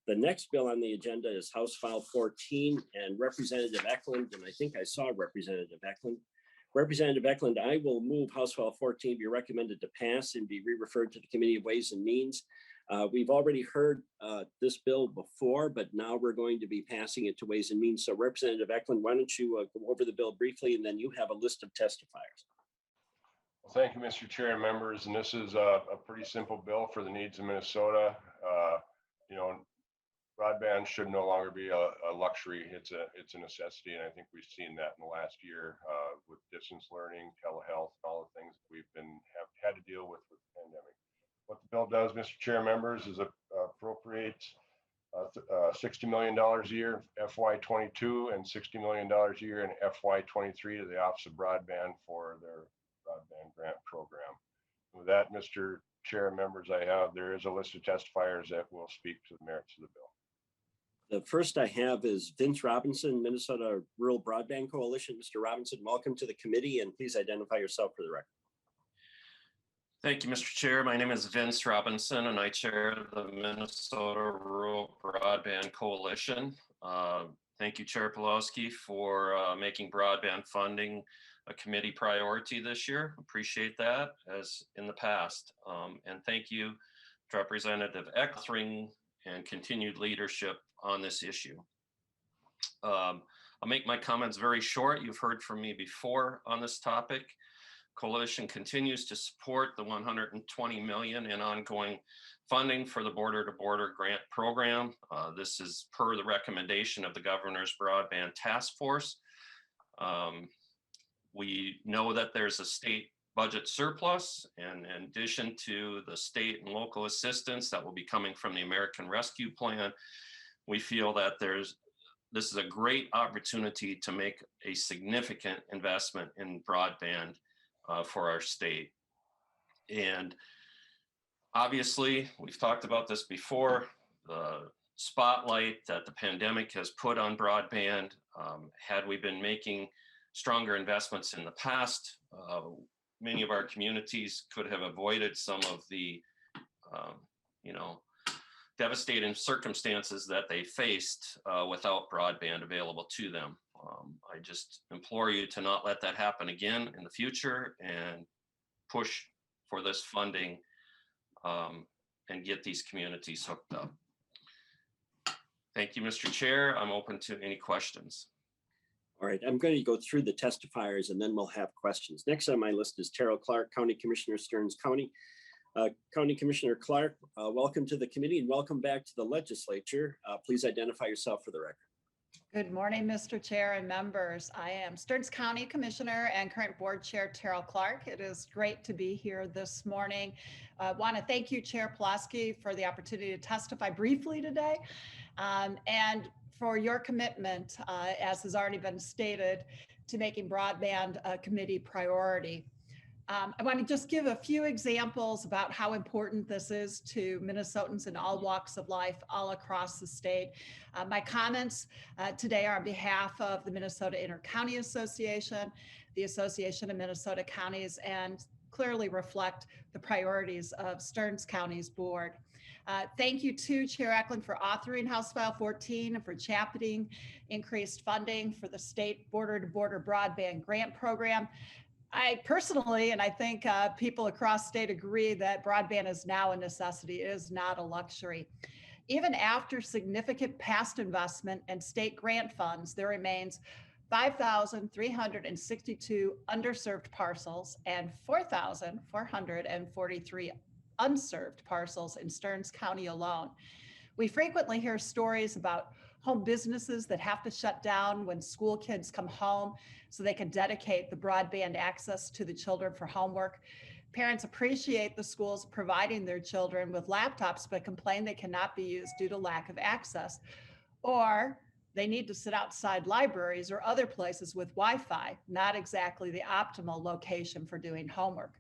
The next bill on the agenda is House File 14 and Representative Ecklund, and I think I saw Representative Ecklund. Representative Ecklund, I will move House File 14 be recommended to pass and be re-referred to the Committee of Ways and Means. We've already heard this bill before, but now we're going to be passing it to Ways and Means. So Representative Ecklund, why don't you go over the bill briefly, and then you have a list of testifiers. Well, thank you, Mr. Chair and members. And this is a pretty simple bill for the needs of Minnesota. Broadband should no longer be a luxury. It's a necessity, and I think we've seen that in the last year with distance learning, telehealth, and all the things that we've have had to deal with the pandemic. What the bill does, Mr. Chair, members, is appropriates $60 million a year FY22 and $60 million a year in FY23 to the Office of Broadband for their broadband grant program. With that, Mr. Chair, members, there is a list of testifiers that will speak to the merits of the bill. The first I have is Vince Robinson, Minnesota Rural Broadband Coalition. Mr. Robinson, welcome to the committee, and please identify yourself for the record. Thank you, Mr. Chair. My name is Vince Robinson, and I chair the Minnesota Rural Broadband Coalition. Thank you, Chair Pawlowski, for making broadband funding a committee priority this year. Appreciate that, as in the past. And thank you to Representative Ecklund and continued leadership on this issue. I'll make my comments very short. You've heard from me before on this topic. Coalition continues to support the $120 million in ongoing funding for the Border to Border grant program. This is per the recommendation of the Governor's Broadband Task Force. We know that there's a state budget surplus, and in addition to the state and local assistance that will be coming from the American Rescue Plan, we feel that this is a great opportunity to make a significant investment in broadband for our state. And obviously, we've talked about this before, the spotlight that the pandemic has put on broadband. Had we been making stronger investments in the past, many of our communities could have avoided some of the, devastating circumstances that they faced without broadband available to them. I just implore you to not let that happen again in the future and push for this funding and get these communities hooked up. Thank you, Mr. Chair. I'm open to any questions. All right, I'm going to go through the testifiers and then we'll have questions. Next on my list is Terrell Clark, County Commissioner, Stearns County. County Commissioner Clark, welcome to the committee and welcome back to the legislature. Please identify yourself for the record. Good morning, Mr. Chair and members. I am Stearns County Commissioner and current Board Chair Terrell Clark. It is great to be here this morning. I want to thank you, Chair Pawlowski, for the opportunity to testify briefly today and for your commitment, as has already been stated, to making broadband a committee priority. I want to just give a few examples about how important this is to Minnesotans in all walks of life all across the state. My comments today are on behalf of the Minnesota Inter-County Association, the Association of Minnesota Counties, and clearly reflect the priorities of Stearns County's board. Thank you to Chair Ecklund for authoring House File 14 and for championing increased funding for the state Border to Border broadband grant program. I personally, and I think people across state agree that broadband is now a necessity, it is not a luxury. Even after significant past investment and state grant funds, there remains 5,362 underserved parcels and 4,443 unserved parcels in Stearns County alone. We frequently hear stories about home businesses that have to shut down when school kids come home so they can dedicate the broadband access to the children for homework. Parents appreciate the schools providing their children with laptops, but complain they cannot be used due to lack of access. Or they need to sit outside libraries or other places with Wi-Fi, not exactly the optimal location for doing homework.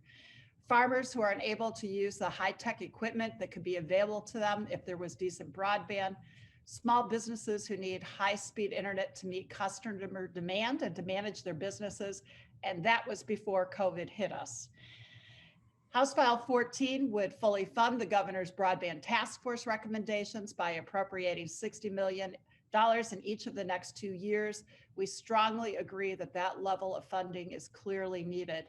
Farmers who are unable to use the high-tech equipment that could be available to them if there was decent broadband, small businesses who need high-speed internet to meet customer demand and to manage their businesses, and that was before COVID hit us. House File 14 would fully fund the governor's broadband task force recommendations by appropriating $60 million in each of the next 2 years. We strongly agree that that level of funding is clearly needed.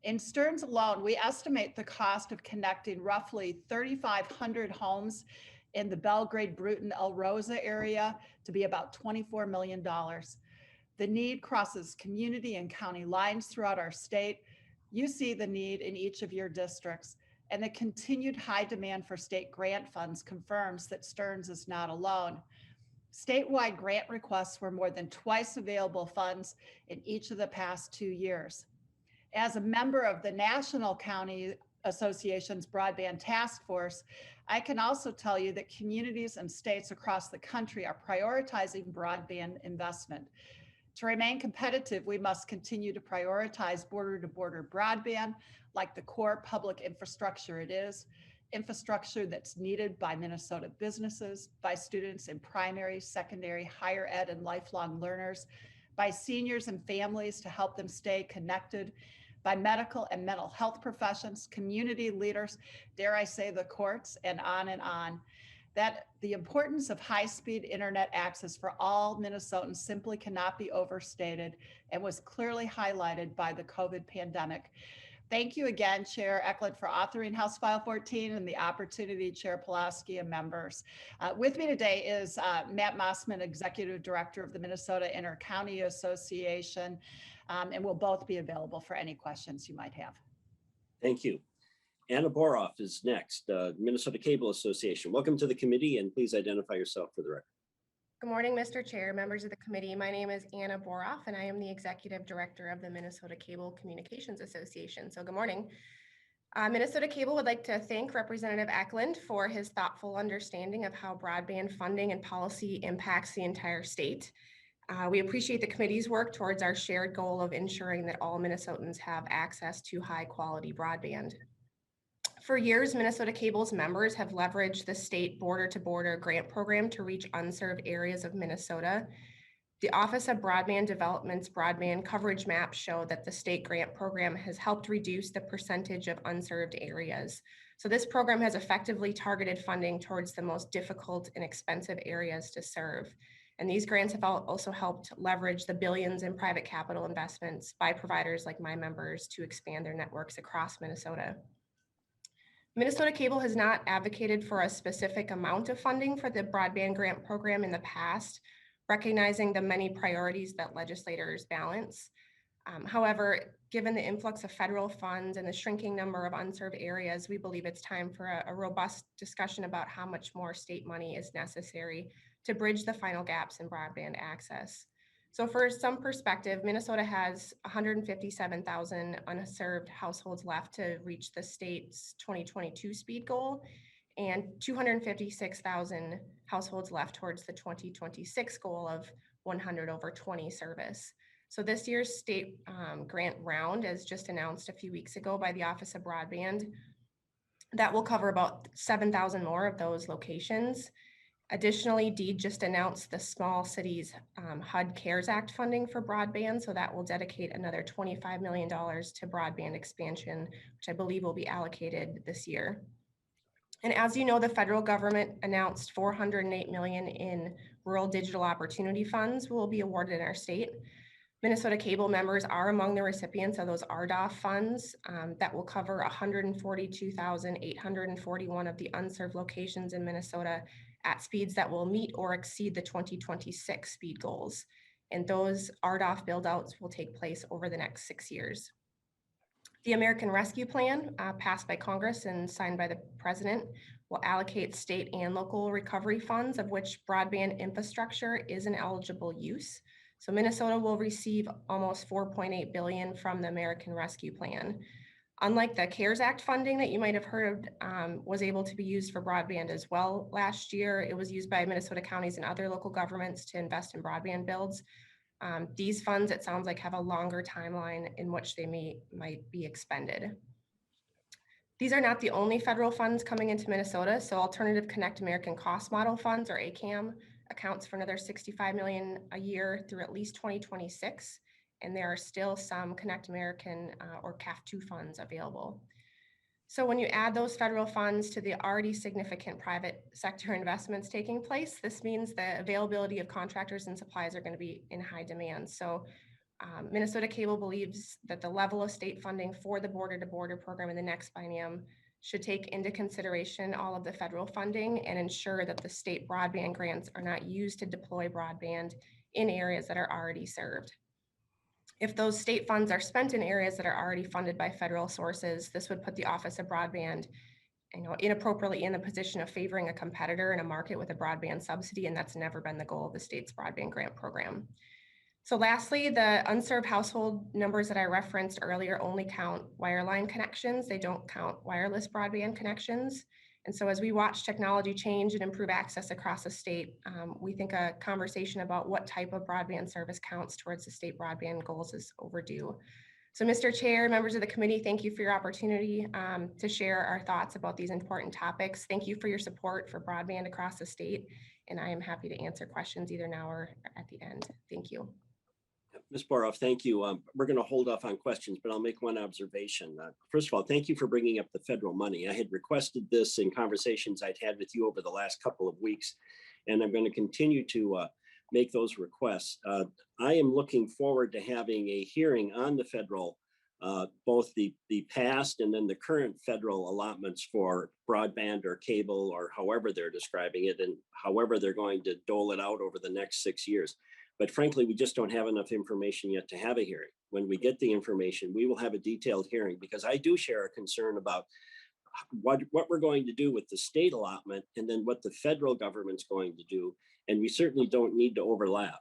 In Stearns alone, we estimate the cost of connecting roughly 3,500 homes in the Belgrade, Bruton, El Rosa area to be about $24 million. The need crosses community and county lines throughout our state. You see the need in each of your districts, and the continued high demand for state grant funds confirms that Stearns is not alone. Statewide grant requests were more than twice available funds in each of the past 2 years. As a member of the National County Association's Broadband Task Force, I can also tell you that communities and states across the country are prioritizing broadband investment. To remain competitive, we must continue to prioritize border-to-border broadband like the core public infrastructure it is, infrastructure that's needed by Minnesota businesses, by students in primary, secondary, higher ed, and lifelong learners, by seniors and families to help them stay connected, by medical and mental health professions, community leaders, dare I say the courts, and on and on. That the importance of high-speed internet access for all Minnesotans simply cannot be overstated and was clearly highlighted by the COVID pandemic. Thank you again, Chair Ecklund, for authoring House File 14 and the opportunity, Chair Pulaski and members. With me today is Matt Mossman, Executive Director of the Minnesota Inter-County Association, and we'll both be available for any questions you might have. Thank you. Anna Boroff is next, Minnesota Cable Association. Welcome to the committee, and please identify yourself for the record. Good morning, Mr. Chair, members of the committee. My name is Anna Boroff, and I am the Executive Director of the Minnesota Cable Communications Association. So good morning. Minnesota Cable would like to thank Representative Ecklund for his thoughtful understanding of how broadband funding and policy impacts the entire state. We appreciate the committee's work towards our shared goal of ensuring that all Minnesotans have access to high-quality broadband. For years, Minnesota Cable's members have leveraged the state border-to-border grant program to reach unserved areas of Minnesota. The Office of Broadband Development's broadband coverage maps show that the state grant program has helped reduce the percentage of unserved areas. So this program has effectively targeted funding towards the most difficult and expensive areas to serve. And these grants have also helped leverage the billions in private capital investments by providers like my members to expand their networks across Minnesota. Minnesota Cable has not advocated for a specific amount of funding for the broadband grant program in the past, recognizing the many priorities that legislators balance. However, given the influx of federal funds and the shrinking number of unserved areas, we believe it's time for a robust discussion about how much more state money is necessary to bridge the final gaps in broadband access. So for some perspective, Minnesota has 157,000 unserved households left to reach the state's 2022 speed goal and 256,000 households left towards the 2026 goal of 100/20 service. So this year's state grant round, as just announced a few weeks ago by the Office of Broadband, that will cover about 7,000 more of those locations. Additionally, DEED just announced the Small Cities HUD CARES Act funding for broadband, so that will dedicate another $25 million to broadband expansion, which I believe will be allocated this year. And as you know, the federal government announced $408 million in rural digital opportunity funds will be awarded in our state. Minnesota Cable members are among the recipients of those RDOF funds that will cover 142,841 of the unserved locations in Minnesota at speeds that will meet or exceed the 2026 speed goals. And those RDOF build-outs will take place over the next 6 years. The American Rescue Plan, passed by Congress and signed by the President, will allocate state and local recovery funds, of which broadband infrastructure is an eligible use. So Minnesota will receive almost $4.8 billion from the American Rescue Plan. Unlike the CARES Act funding that you might have heard was able to be used for broadband as well last year, it was used by Minnesota counties and other local governments to invest in broadband builds. These funds, it sounds like, have a longer timeline in which they might be expended. These are not the only federal funds coming into Minnesota. So Alternative Connect American Cost Model Funds, or ACAM, accounts for another $65 million a year through at least 2026. And there are still some Connect American or CAF2 funds available. So when you add those federal funds to the already significant private sector investments taking place, this means the availability of contractors and supplies are going to be in high demand. So Minnesota Cable believes that the level of state funding for the border-to-border program in the next biennium should take into consideration all of the federal funding and ensure that the state broadband grants are not used to deploy broadband in areas that are already served. If those state funds are spent in areas that are already funded by federal sources, this would put the Office of Broadband, inappropriately in the position of favoring a competitor in a market with a broadband subsidy, and that's never been the goal of the state's broadband grant program. So lastly, the unserved household numbers that I referenced earlier only count wireline connections. They don't count wireless broadband connections. And so as we watch technology change and improve access across the state, we think a conversation about what type of broadband service counts towards the state broadband goals is overdue. So Mr. Chair, members of the committee, thank you for your opportunity to share our thoughts about these important topics. Thank you for your support for broadband across the state. And I am happy to answer questions either now or at the end. Thank you. Ms. Boroff, thank you. We're going to hold off on questions, but I'll make one observation. First of all, thank you for bringing up the federal money. I had requested this in conversations I'd had with you over the last couple of weeks, and I'm going to continue to make those requests. I am looking forward to having a hearing on the federal, both the past and then the current federal allotments for broadband or cable or however they're describing it and however they're going to dole it out over the next 6 years. But frankly, we just don't have enough information yet to have a hearing. When we get the information, we will have a detailed hearing because I do share a concern about what we're going to do with the state allotment and then what the federal government's going to do. And we certainly don't need to overlap.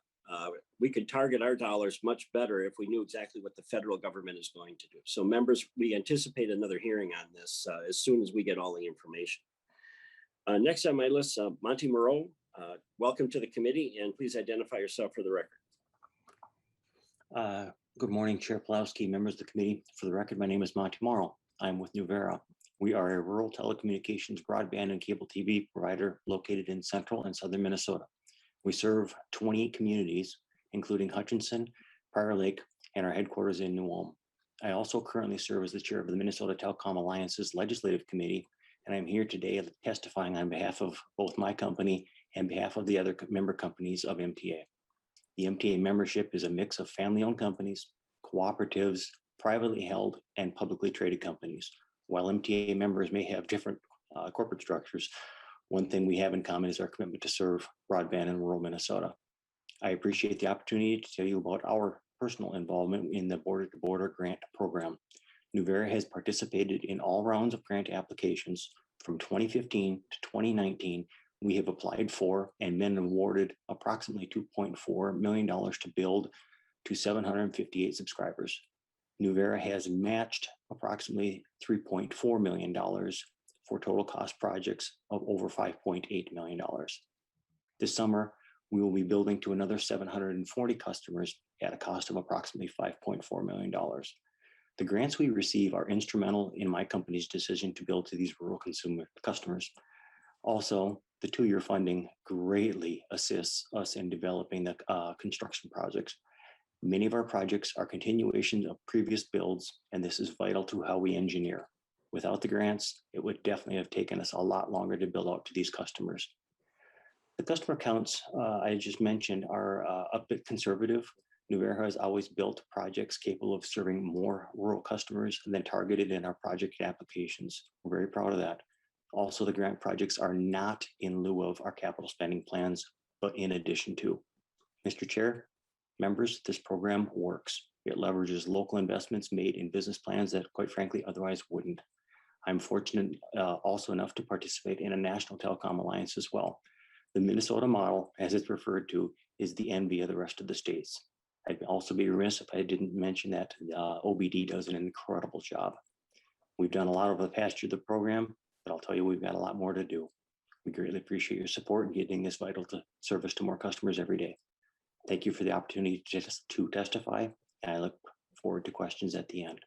We could target our dollars much better if we knew exactly what the federal government is going to do. So members, we anticipate another hearing on this as soon as we get all the information. Next on my list, Marty Morell. Welcome to the committee, and please identify yourself for the record. Good morning, Chair Pulowski, members of the committee. For the record, my name is Marty Morell. I'm with Nuvera. We are a rural telecommunications, broadband, and cable TV provider located in central and southern Minnesota. We serve 28 communities, including Hutchinson, Prior Lake, and our headquarters in New Ulm. I also currently serve as the chair of the Minnesota Telecom Alliance's Legislative Committee, and I'm here today testifying on behalf of both my company and behalf of the other member companies of MTA. The MTA membership is a mix of family-owned companies, cooperatives, privately held, and publicly traded companies. While MTA members may have different corporate structures, one thing we have in common is our commitment to serve broadband in rural Minnesota. I appreciate the opportunity to tell you about our personal involvement in the border-to-border grant program. Nuvera has participated in all rounds of grant applications from 2015 to 2019. We have applied for and been awarded approximately $2.4 million to build to 758 subscribers. Nuvera has matched approximately $3.4 million for total cost projects of over $5.8 million. This summer, we will be building to another 740 customers at a cost of approximately $5.4 million. The grants we receive are instrumental in my company's decision to build to these rural customers. Also, the 2-year funding greatly assists us in developing the construction projects. Many of our projects are continuations of previous builds, and this is vital to how we engineer. Without the grants, it would definitely have taken us a lot longer to build out to these customers. The customer counts I just mentioned are a bit conservative. Nuvera has always built projects capable of serving more rural customers than targeted in our project applications. We're very proud of that. Also, the grant projects are not in lieu of our capital spending plans, but in addition to. Mr. Chair, members, this program works. It leverages local investments made in business plans that, quite frankly, otherwise wouldn't. I'm fortunate also enough to participate in a national telecom alliance as well. The Minnesota model, as it's referred to, is the envy of the rest of the states. I'd also be remiss if I didn't mention that OBD does an incredible job. We've done a lot over the past year of the program, but I'll tell you, we've got a lot more to do. We greatly appreciate your support in getting this vital service to more customers every day. Thank you for the opportunity to testify, and I look forward to questions at the end.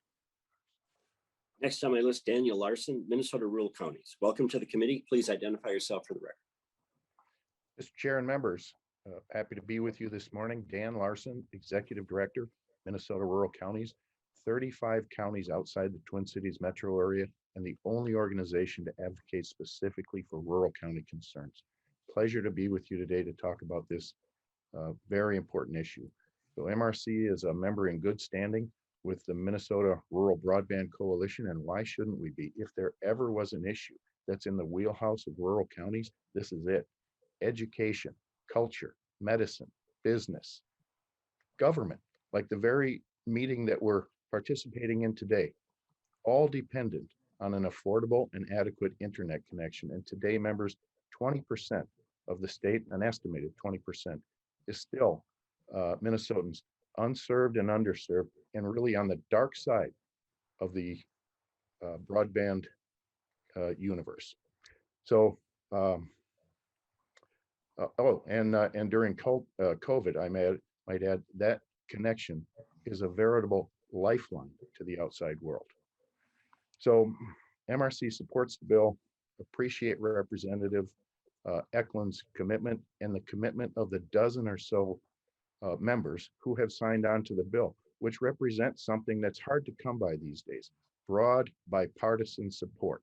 Next on my list, Daniel Larson, Minnesota Rural Counties. Welcome to the committee. Please identify yourself for the record. Mr. Chair and members, happy to be with you this morning. Dan Larson, Executive Director, Minnesota Rural Counties, 35 counties outside the Twin Cities metro area and the only organization to advocate specifically for rural county concerns. Pleasure to be with you today to talk about this very important issue. So MRC is a member in good standing with the Minnesota Rural Broadband Coalition, and why shouldn't we be? If there ever was an issue that's in the wheelhouse of rural counties, this is it. Education, culture, medicine, business, government, like the very meeting that we're participating in today, all dependent on an affordable and adequate internet connection. And today, members, 20% of the state, an estimated 20%, is still Minnesotans unserved and underserved, and really on the dark side of the broadband universe. So, and during COVID, I might add that connection is a veritable lifeline to the outside world. So MRC supports the bill, appreciate Representative Ecklund's commitment and the commitment of the dozen or so members who have signed on to the bill, which represents something that's hard to come by these days: broad bipartisan support.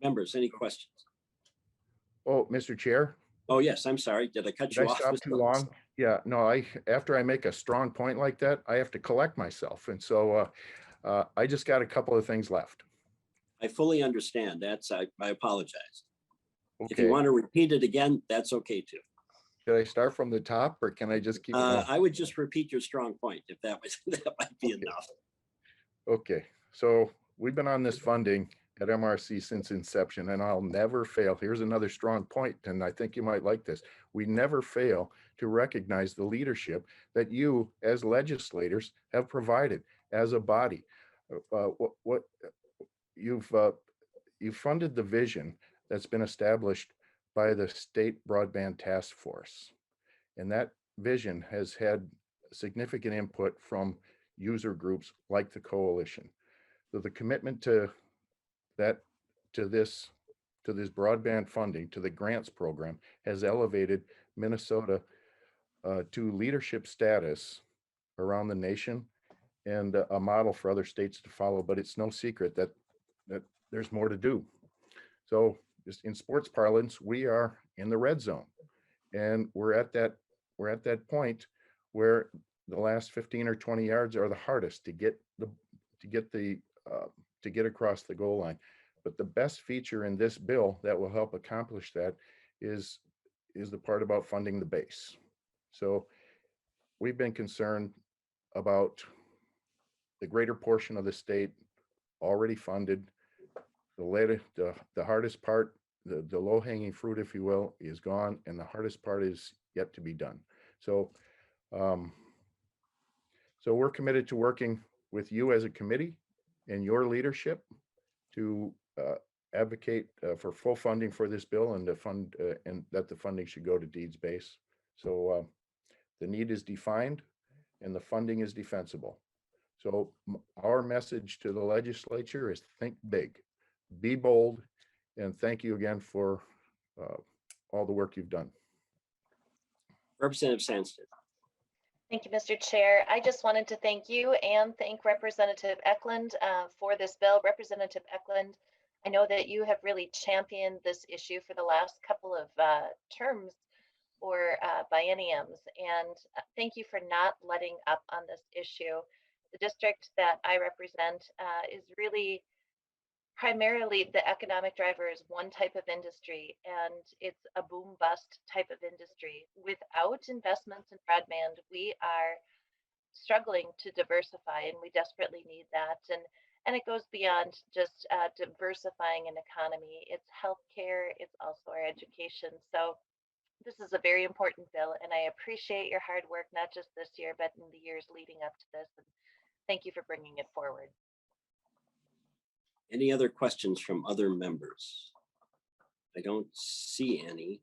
Members, any questions? Oh, Mr. Chair, Oh, yes, I'm sorry. Did I cut did you I off? stop Mr. too long? Yeah, no, after I make a strong point like that, I have to collect myself. And so I just got a couple of things left. I fully understand. I apologize. If you Okay, want to repeat it again, that's okay too. should I start from the top or can I just keep going? I would just repeat your strong point if that was, that might be enough. Okay, so we've been on this funding at MRC since inception, and I'll never fail. Here's another strong point, and I think you might like this. We never fail to recognize the leadership that you as legislators have provided as a body. What you've funded the vision that's been established by the State Broadband Task Force, and that vision has had significant input from user groups like the coalition. So the commitment to this broadband funding, to the grants program, has elevated Minnesota to leadership status around the nation and a model for other states to follow. But it's no secret that there's more to do. So just in sports parlance, we are in the red zone, and we're at that point where the last 15 or 20 yards are the hardest to get across the goal line. But the best feature in this bill that will help accomplish that is the part about funding the base. So we've been concerned about the greater portion of the state already funded. The hardest part, the low-hanging fruit, if you will, is gone, and the hardest part is yet to be done. So so we're committed to working with you as a committee and your leadership to advocate for full funding for this bill, and and that the funding should go to deeds base. So the need is defined and the funding is defensible. So our message to the legislature is think big, be bold, and thank you again for all the work you've done. Representative Sandsted. Thank you, Mr. Chair. I just wanted to thank you and thank Representative Ecklund for this bill. Representative Ecklund, I know that you have really championed this issue for the last couple of terms or bienniums, and thank you for not letting up on this issue. The district that I represent is really primarily the economic driver is one type of industry, and it's a boom bust type of industry. Without investments in broadband, we are struggling to diversify, and we desperately need that. And it goes beyond just diversifying an economy. It's healthcare, it's also our education. So this is a very important bill, and I appreciate your hard work, not just this year, but in the years leading up to this. And thank you for bringing it forward. Any other questions from other members? I don't see any.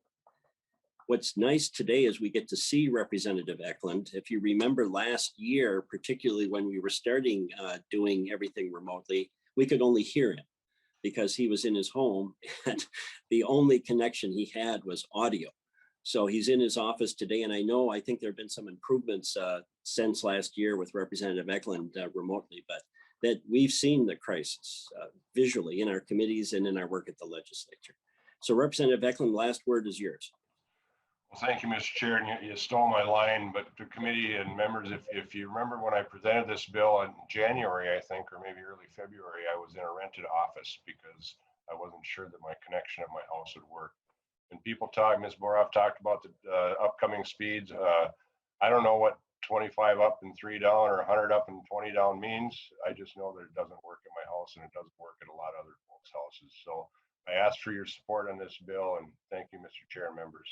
What's nice today is we get to see Representative Ecklund. If you remember last year, particularly when we were starting doing everything remotely, we could only hear him because he was in his home and the only connection he had was audio. So he's in his office today, and I think there have been some improvements since last year with Representative Ecklund remotely, but that we've seen the crisis visually in our committees and in our work at the legislature. So Representative Ecklund, last word is yours. Well, thank you, Mr. Chair, and you stole my line, but to committee and members, if you remember when I presented this bill in January, I think, or maybe early February, I was in a rented office because I wasn't sure that my connection at my house would work. And people talk, Ms. Boroff talked about the upcoming speeds. I don't know what 25 up and 3 down or 100 up and 20 down means. I just know that it doesn't work in my house and it doesn't work at a lot of other folks' houses. So I ask for your support on this bill, and thank you, Mr. Chair and members.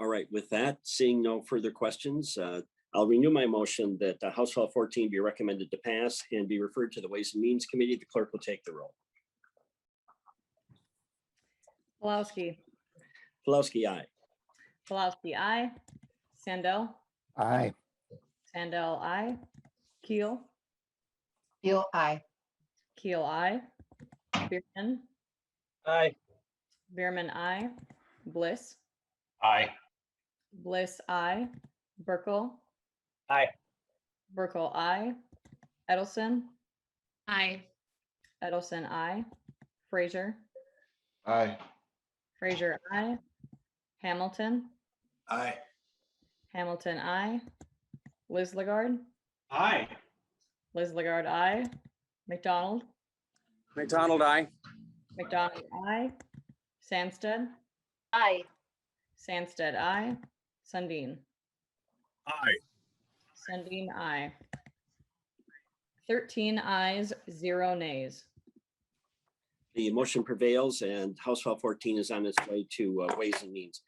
All right, with that, seeing no further questions, I'll renew my motion that House File 14 be recommended to pass and be referred to the Ways and Means Committee. The clerk will take the roll. Pulowski. Pulowski, aye. Pulowski, aye. Sandell. Aye. Sandell, aye. Keel. Keel, aye. Keel, aye. Bierman. Aye. Bierman, aye. Bliss. Aye. Bliss, aye. Burkle. Aye. Burkle, aye. Edelson. Aye. Edelson, aye. Frazier. Aye. Frazier, aye. Hamilton. Aye. Hamilton, aye. Liz Lagarde. Aye. Liz Lagarde, aye. McDonald. McDonald, aye. McDonald, aye. Sandsted. Aye. Sandsted, aye. Sundin. Aye. Sundin, aye. 13 ayes, 0 nays. The motion prevails and House File 14 is on its way to Ways and Means.